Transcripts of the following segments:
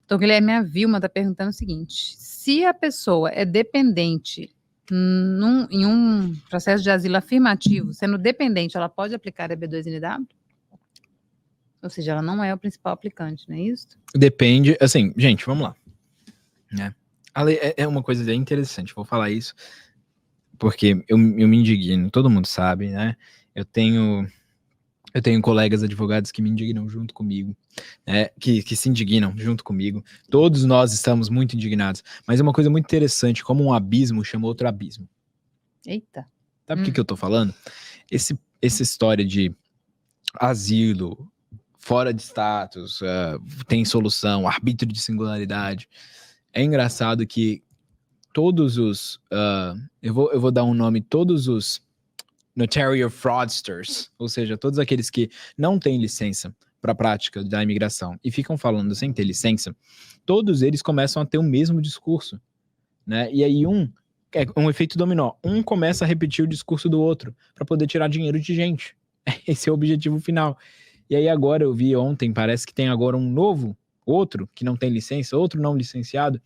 Doutor Guilherme, a Vilma está perguntando o seguinte: se a pessoa é dependente em um processo de asilo afirmativo, sendo dependente, ela pode aplicar a EB2NW? Ou seja, ela não é o principal aplicante, não é isso? Depende, assim, gente, vamos lá. Né? A lei é uma coisa bem interessante, vou falar isso, porque eu me indigno, todo mundo sabe, né? Eu tenho colegas advogados que me indignam junto comigo, né? Que se indignam junto comigo. Todos nós estamos muito indignados. Mas é uma coisa muito interessante, como um abismo chama outro abismo. Eita. Sabe o que eu tô falando? Essa história de asilo, fora de status, tem solução, arbítrio de singularidade. É engraçado que todos os... eu vou dar um nome, todos os notarial fraudsters, ou seja, todos aqueles que não têm licença para a prática da imigração e ficam falando sem ter licença, todos eles começam a ter o mesmo discurso, né? E aí é um efeito dominó. Um começa a repetir o discurso do outro para poder tirar dinheiro de gente. Esse é o objetivo final. E aí agora eu vi ontem, parece que tem agora um novo, outro que não tem licença, outro não licenciado,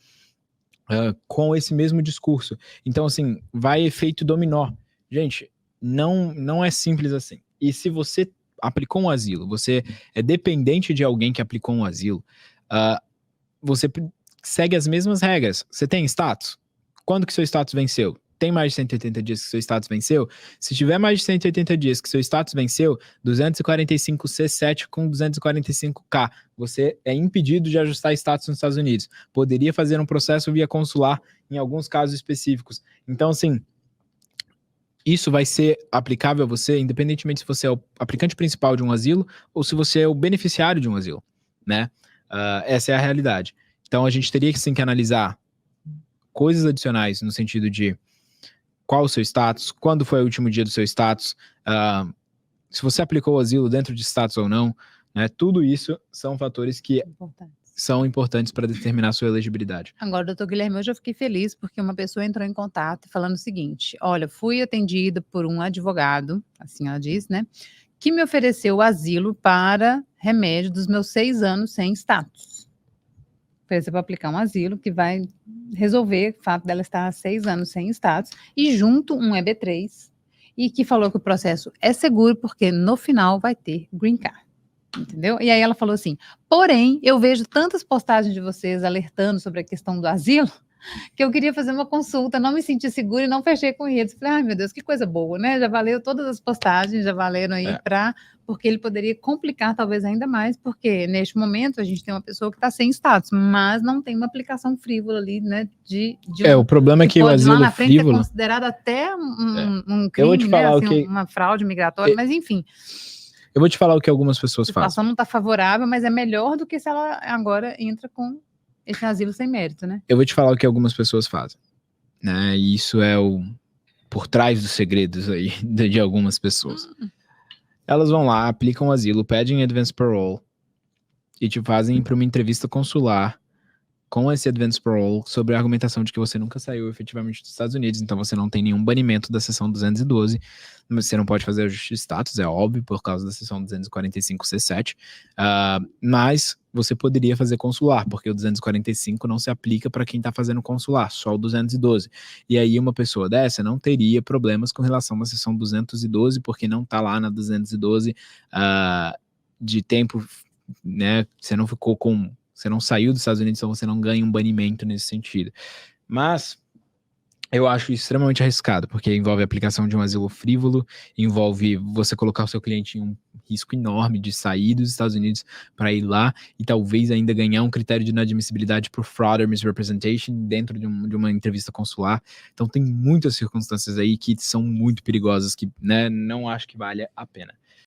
com esse mesmo discurso. Então, assim, vai efeito dominó. Gente, não é simples assim. E se você aplicou um asilo, você é dependente de alguém que aplicou um asilo, você segue as mesmas regras. Você tem status? Quando que seu status venceu? Tem mais de 180 dias que seu status venceu? Se tiver mais de 180 dias que seu status venceu, 245C7 com 245K, você é impedido de ajustar status nos Estados Unidos. Poderia fazer um processo via consular em alguns casos específicos. Então, assim, isso vai ser aplicável a você, independentemente se você é o aplicante principal de um asilo ou se você é o beneficiário de um asilo, né? Essa é a realidade. Então, a gente teria sim que analisar coisas adicionais no sentido de qual o seu status, quando foi o último dia do seu status, se você aplicou o asilo dentro de status ou não, né? Tudo isso são fatores que são importantes para determinar a sua elegibilidade. Agora, doutor Guilherme, hoje eu fiquei feliz porque uma pessoa entrou em contato falando o seguinte: olha, fui atendida por um advogado, assim ela diz, né, que me ofereceu asilo para remédio dos meus 6 anos sem status. Ofereceu para aplicar um asilo que vai resolver o fato dela estar há 6 anos sem status e junto um EB3 e que falou que o processo é seguro porque no final vai ter green card. Entendeu? E aí ela falou assim, porém, eu vejo tantas postagens de vocês alertando sobre a questão do asilo, que eu queria fazer uma consulta, não me senti segura e não fechei com eles. Falei, ai meu Deus, que coisa boa, né? Já valeu todas as postagens, já valeram aí porque ele poderia complicar talvez ainda mais, porque neste momento a gente tem uma pessoa que está sem status, mas não tem uma aplicação frívola ali, né? O problema é que o asilo lá na frente frívolo é considerado até um crime, né? Assim, uma fraude migratória, mas enfim... Eu vou te falar o que algumas pessoas fazem. A situação não está favorável, mas é melhor do que se ela agora entra com esse asilo sem mérito, né? Eu vou te falar o que algumas pessoas fazem, né? E isso é por trás dos segredos aí de algumas pessoas. Elas vão lá, aplicam o asilo, pedem advance parole e te fazem para uma entrevista consular com esse advance parole sobre a argumentação de que você nunca saiu efetivamente dos Estados Unidos, então você não tem nenhum banimento da seção 212, mas você não pode fazer ajuste de status, é óbvio, por causa da seção 245C7, mas você poderia fazer consular, porque o 245 não se aplica para quem está fazendo consular, só o 212. E aí uma pessoa dessa não teria problemas com relação à seção 212, porque não está lá na 212 de tempo, né, você não saiu dos Estados Unidos, então você não ganha um banimento nesse sentido. Mas eu acho extremamente arriscado, porque envolve a aplicação de um asilo frívolo, envolve você colocar o seu cliente em um risco enorme de sair dos Estados Unidos para ir lá e talvez ainda ganhar um critério de inadmissibilidade por fraud or misrepresentation dentro de uma entrevista consular. Então tem muitas circunstâncias aí que são muito perigosas, que, né, não acho que vale a pena.